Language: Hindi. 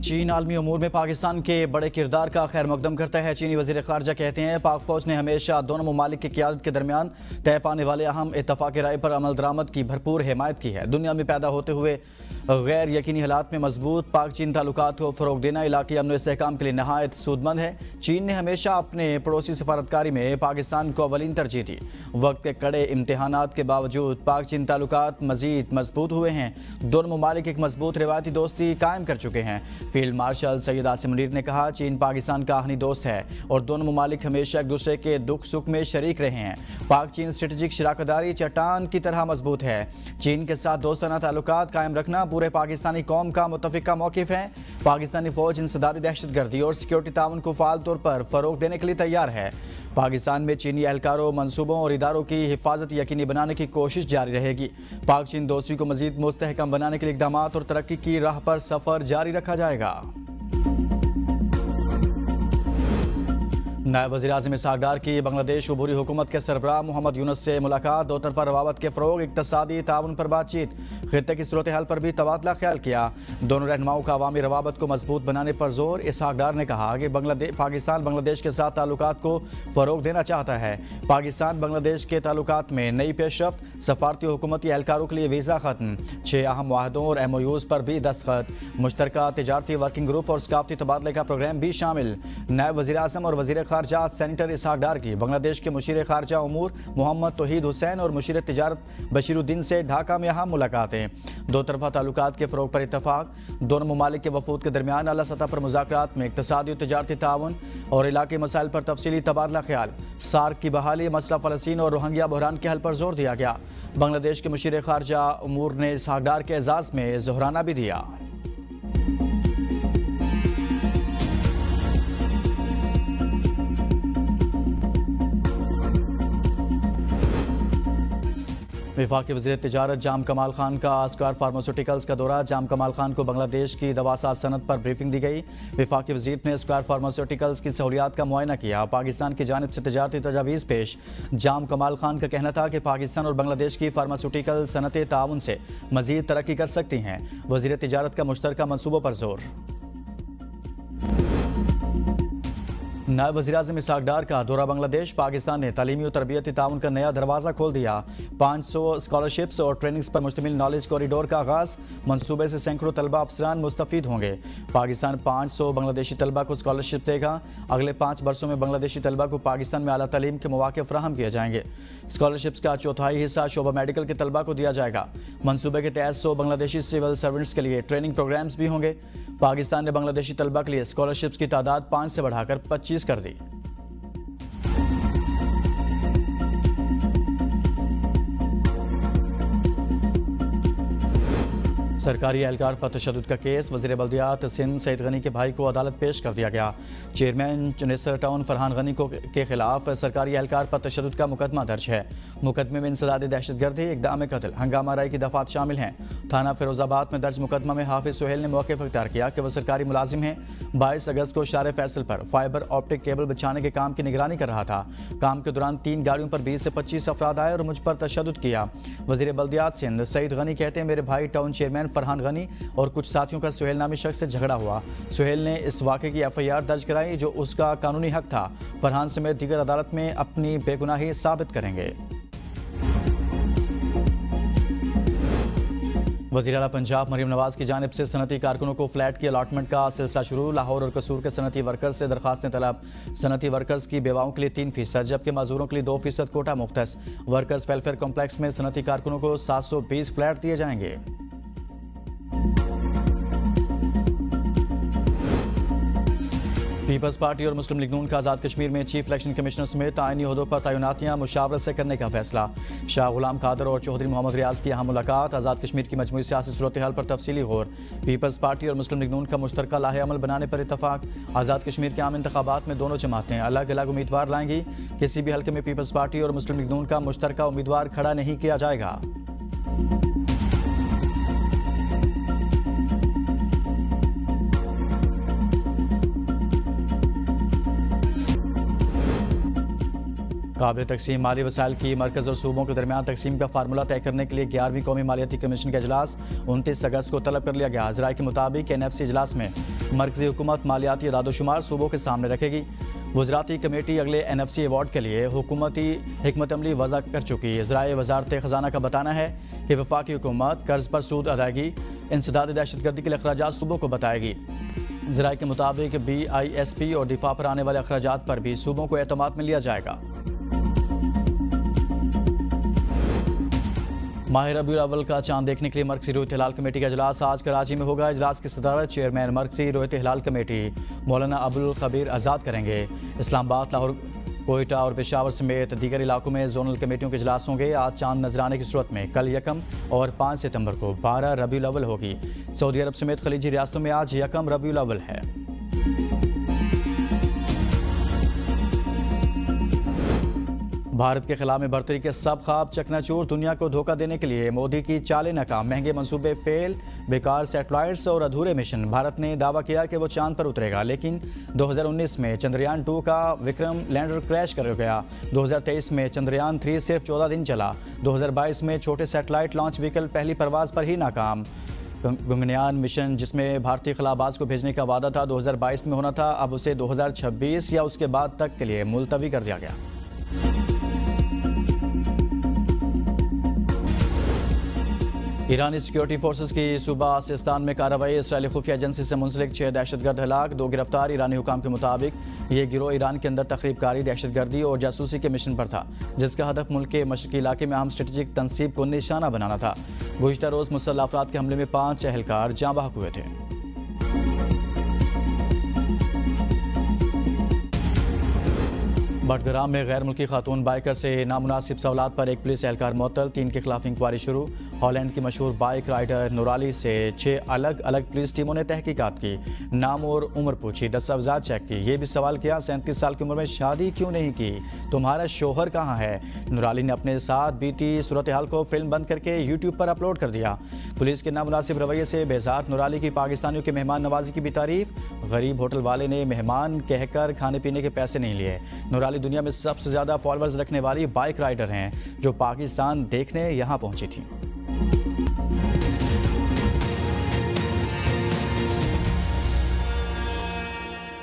चीन आलमी उमूर में पाकिस्तान के बड़े किरदार का खैर मकदम करता है। चीनी वज़ीर ख़ारजा कहते हैं पाक फ़ौज ने हमेशा दोनों ममालिक की क़यादत के दरमियान तय पाने वाले अहम इत्तफ़ाक़ राय पर अमल दरामद की भरपूर हिमायत की है। दुनिया में पैदा होते हुए गैर यकीनी हालात में मजबूत पाक चीन ताल्लुकात को फ़रोग़ देना इलाक़ी अमन व इस्तेहकाम के लिए नहायत सूदमंद है। चीन ने हमेशा अपने पड़ोसी सफारतकारी में पाकिस्तान को अवलीन तरजीह दी। वक्त के कड़े इम्तहानात के बावजूद पाक चीन ताल्लुकात मज़ीद मजबूत हुए हैं। दोनों ममालिक एक मजबूत रिवायती दोस्ती कायम कर चुके हैं। फील्ड मार्शल सैयद आसिम मुनीर ने कहा, चीन पाकिस्तान का आहनी दोस्त है और दोनों ममालिक हमेशा एक दूसरे के दुख सुख में शरीक रहे हैं। पाक चीन स्ट्रेटेजिक शराकतदारी चट्टान की तरह मजबूत है। चीन के साथ दोस्ताना ताल्लुकात कायम रखना पूरे पाकिस्तानी कौम का मुत्तफ़िका मौक़िफ़ है। पाकिस्तानी फ़ौज इंसदादी दहशतगर्दी और सिक्योरिटी ताउन को फ़ाल तौर पर फ़रोग़ देने के लिए तैयार है। पाकिस्तान में चीनी एहलकारों, मनसूबों और इदारों की हिफाजत यकीनी बनाने की कोशिश जारी रहेगी। पाक चीन दोस्ती को मज़ीद मुस्तहकम बनाने के लिए इक़दामात और तरक्की की राह पर सफ़र जारी रखा जाएगा। नायब वज़ीर-ए-आज़म इसहाक़ डार की बांग्लादेश अबूरी हुकूमत के सरबराह मोहम्मद यूनुस से मुलाकात, दो तरफ़ा रवाबत के फ़रोग़, इक़्तिसादी ताउन पर बातचीत, ख़ित्ते की सूरत हाल पर भी तबादला ख्याल किया। दोनों रहनुमाओं का अवामी रवाबत को मजबूत बनाने पर जोर। इसहाक़ डार ने कहा कि पाकिस्तान बांग्लादेश के साथ ताल्लुकात को फ़रोग़ देना चाहता है। पाकिस्तान बांग्लादेश के ताल्लुकात में नई पेशरफ्त, सफारती हुकूमती एहलकारों के लिए वीज़ा ख़त्म, 6 अहम मुआहदों और MOUs पर भी दस्तखत, मुश्तरका तिजारती वर्किंग ग्रुप और सकाफ़ती तबादले का प्रोग्राम भी शामिल। नायब वज़ीर-ए-आज़म और वज़ीर ख़ारजा सेनेटर इसहाक़ डार की बांग्लादेश के मुशीर ख़ारजा उमूर मोहम्मद तौहीद हुसैन और मुशीर तिजारत बशीरुद्दीन से ढाका में अहम मुलाकातें, दो तरफ़ा ताल्लुकात के फ़रोग़ पर इत्तफ़ाक़, दोनों ममालिक के वफ़ूद के दरमियान अला सतह पर मुज़ाकरात में इक़्तिसादी और तिजारती ताउन और इलाक़ाई मसाइल पर तफसीली तबादला ख्याल, सार्क की बहाली, मसला फ़लस्तीन और रोहिंग्या बहरान के हल पर जोर दिया गया। बांग्लादेश के मुशीर ख़ारजा उमूर ने इसहाक़ डार के एजाज़ में ज़ोहराना भी दिया। वफाकी वज़ीर तिजारत जाम कमाल खान का अस्क्वायर फार्मास्यूटिकल्स का दौरा। जाम कमाल खान को बांग्लादेश की दवासाज सनत पर ब्रीफिंग दी गई। वफाकी वज़ीर ने अस्क्वायर फार्मास्यूटिकल्स की सहूलियात का मुआयना किया। पाकिस्तान की जानिब से तिजारती तजावीज़ पेश। जाम कमाल खान का कहना था कि पाकिस्तान और बांग्लादेश की फार्मास्यूटिकल सनतें ताउन से मज़ीद तरक्की कर सकती हैं। वज़ीर तिजारत का मुश्तरका मनसूबों पर जोर। नायब वज़ीर-ए-आज़म इसहाक़ डार का दौरा बांग्लादेश। पाकिस्तान ने तालीमी और तरबियती ताउन का नया दरवाज़ा खोल दिया। 500 स्कॉलरशिप्स और ट्रेनिंग्स पर मुश्तमिल नॉलेज कॉरिडोर का आगाज़, मनसूबे से सैकड़ों तलबा अफसरान मुस्तफ़ीद होंगे। पाकिस्तान 500 बांग्लादेशी तलबा को स्कॉलरशिप देगा। अगले 5 वर्षों में बांग्लादेशी तलबा को पाकिस्तान में आला तालीम के मौक़े फ़राहम किए जाएंगे। स्कॉलरशिप्स का चौथाई हिस्सा शोबा मेडिकल के तलबा को दिया जाएगा। मनसूबे के तहत 100 बांग्लादेशी सिविल सर्वेंट्स के लिए ट्रेनिंग प्रोग्राम्स भी होंगे। पाकिस्तान ने बांग्लादेशी तलबा के लिए स्कॉलरशिप्स की तादाद 5 से बढ़ाकर 25 कर दी। सरकारी एहलकार पर तशद्दुद का केस, वज़ीर बल्दियात सिंध सईद गनी के भाई को अदालत पेश कर दिया गया। चेयरमैन चुनेसर टाउन फरहान गनी के खिलाफ सरकारी एहलकार पर तशद्दुद का मुकदमा दर्ज है। मुकदमे में इंसदादी दहशतगर्दी, इक़दाम कत्ल, हंगामा राई की दफ़ात शामिल हैं। थाना फिरोजाबाद में दर्ज मुकदमा में हाफिज सुहेल ने मौक़िफ़ इख्तियार किया कि वह सरकारी मुलाजिम हैं। 22 अगस्त को शार फैसल पर फाइबर ऑप्टिक केबल बिछाने के काम की निगरानी कर रहा था। काम के दौरान 3 गाड़ियों पर 20 से 25 अफराद आए और मुझ पर तशद्दुद किया। वज़ीर बल्दियात सिंध सईद गनी कहते हैं, मेरे भाई टाउन चेयरमैन फरहान गनी और कुछ साथियों का सुहेल नामी शख्स से झगड़ा हुआ। सुहेल ने इस वाक़े की FIR दर्ज कराई जो उसका कानूनी हक था। फरहान समेत दीगर अदालत में अपनी बेगुनाही साबित करेंगे। वज़ीर आला पंजाब मरीम नवाज की जानिब से सनती कारकुनों को फ्लैट की अलाटमेंट का सिलसिला शुरू। लाहौर और कसूर के सनती वर्कर्स से दरखास्तें तलब। सनती वर्कर्स की बेवाओं के लिए 3%, जबकि मजदूरों के लिए 2% कोटा मुख्तस। वर्कर्स वेलफेयर कॉम्प्लेक्स में सनती कारकुनों को 720 फ्लैट दिए जाएंगे। पीपल्स पार्टी और मुस्लिम लीग नून का आज़ाद कश्मीर में चीफ इलेक्शन कमिश्नर समेत आईनी ओहदों पर तैनातियां मुशावरत से करने का फैसला। शाह गुलाम कादर और चौधरी मोहम्मद रियाज की अहम मुलाकात, आज़ाद कश्मीर की मजमूई सियासी सूरत हाल पर तफसीली गौर। पीपल्स पार्टी और मुस्लिम लीग नून का मुश्तरका लाहे अमल बनाने पर इतफाक। आज़ाद कश्मीर के आम इंतखाबात में दोनों जमातें अलग अलग उम्मीदवार लाएंगी। किसी भी हल्के में पीपल्स पार्टी और मुस्लिम लीग नून का मुश्तरका उम्मीदवार खड़ा नहीं किया जाएगा। काबिल तकसीम माली वसाइल की मरकज़ और सूबों के दरमियान तकसीम का फार्मूला तय करने के लिए 11वीं कौमी मालियाती कमीशन का इजलास 29 अगस्त को तलब कर लिया गया। ज़राए के मुताबिक NFC इजलास में मरकज़ी हुकूमत मालियाती अदादोशुमार सूबों के सामने रखेगी। वज़राती कमेटी अगले NFC अवार्ड के लिए हुकूमती हिकमत अमली वज़ा कर चुकी है। ज़राए वज़ारत ख़जाना का बताना है कि वफाकी हुकूमत कर्ज पर सूद अदायगी, इंसदाद दहशतगर्दी के लिए अखराजात सूबों को बताएगी। ज़राए के मुताबिक BISP और दिफा पर आने वाले अखराजात पर भी सूबों को एतमाद में लिया जाएगा। माह रबीउल अव्वल का चांद देखने के लिए मरकज़ी रोयत हिलाल कमेटी का इजलास आज कराची में होगा। इजलास की सदारत चेयरमैन मरकज़ी रोयत हिलाल कमेटी मौलाना अब्दुल खबीर आज़ाद करेंगे। इस्लामाबाद, लाहौर, कोयटा और पेशावर समेत दीगर इलाकों में जोनल कमेटियों के इजलास होंगे। आज चांद नजर आने की सूरत में कल 1 और 5 सितंबर को 12 रबीउल अव्वल होगी। सऊदी अरब समेत खलीजी रियासतों में आज 1 रबीउल अव्वल है। भारत के खिला में बढ़तरी के सब ख्वाब चकनाचूर, दुनिया को धोखा देने के लिए मोदी की चालें नाकाम, महंगे मंसूबे फेल, बेकार सैटेलाइट्स और अधूरे मिशन। भारत ने दावा किया कि वो चांद पर उतरेगा, लेकिन 2019 में चंद्रयान 2 का विक्रम लैंडर क्रैश कर गया। 2023 में चंद्रयान 3 सिर्फ 14 दिन चला। 2022 में छोटे सैटेलाइट लॉन्च व्हीकल पहली परवाज पर ही नाकाम। गगनयान मिशन जिसमें भारतीय खलाबाज को भेजने का वादा था 2022 में होना था, अब उसे 2026 या उसके बाद तक के लिए मुलतवी कर दिया गया। ईरानी सिक्योरिटी फोर्सेस की सूबा सिस्तान में कार्रवाई, इसराइली खुफिया एजेंसी से मुंसलिक 6 दहशतगर्द हलाक, 2 गिरफ्तार। ईरानी हुकाम के मुताबिक ये गिरोह ईरान के अंदर तखरीबकारी, दहशतगर्दी और जासूसी के मिशन पर था, जिसका हदफ मुल्क के मशरकी इलाके में अहम स्ट्रेटेजिक तनसीब को निशाना बनाना था। गुज़िश्ता रोज़ मुसल्लह अफराद के हमले में 5 एहलकार जाँ बहक हुए थे। बटग्राम में गैर मुल्की खातून बाइकर से नामुनासिब सवालात पर एक पुलिस एहलकार मुअत्तल, 3 के खिलाफ इंक्वायरी शुरू। हॉलैंड की मशहूर बाइक राइडर नूराली से 6 अलग अलग पुलिस टीमों ने तहकीकात की, नाम और उम्र पूछी, दस्तावेज़ात चेक की। ये भी सवाल किया 37 साल की उम्र में शादी क्यों नहीं की, तुम्हारा शोहर कहाँ है। नूराली ने अपने साथ बीती सूरत हाल को फिल्म बंद करके यूट्यूब पर अपलोड कर दिया। पुलिस के नामुनासिब रवैये से बेजार नूराली की पाकिस्तानियों के मेहमान नवाजी की भी तारीफ। गरीब होटल वाले ने मेहमान कहकर खाने पीने के पैसे नहीं लिए। नूराली दुनिया में सबसे ज्यादा फॉलोअर्स रखने वाली बाइक राइडर हैं जो पाकिस्तान देखने यहां पहुंची थी।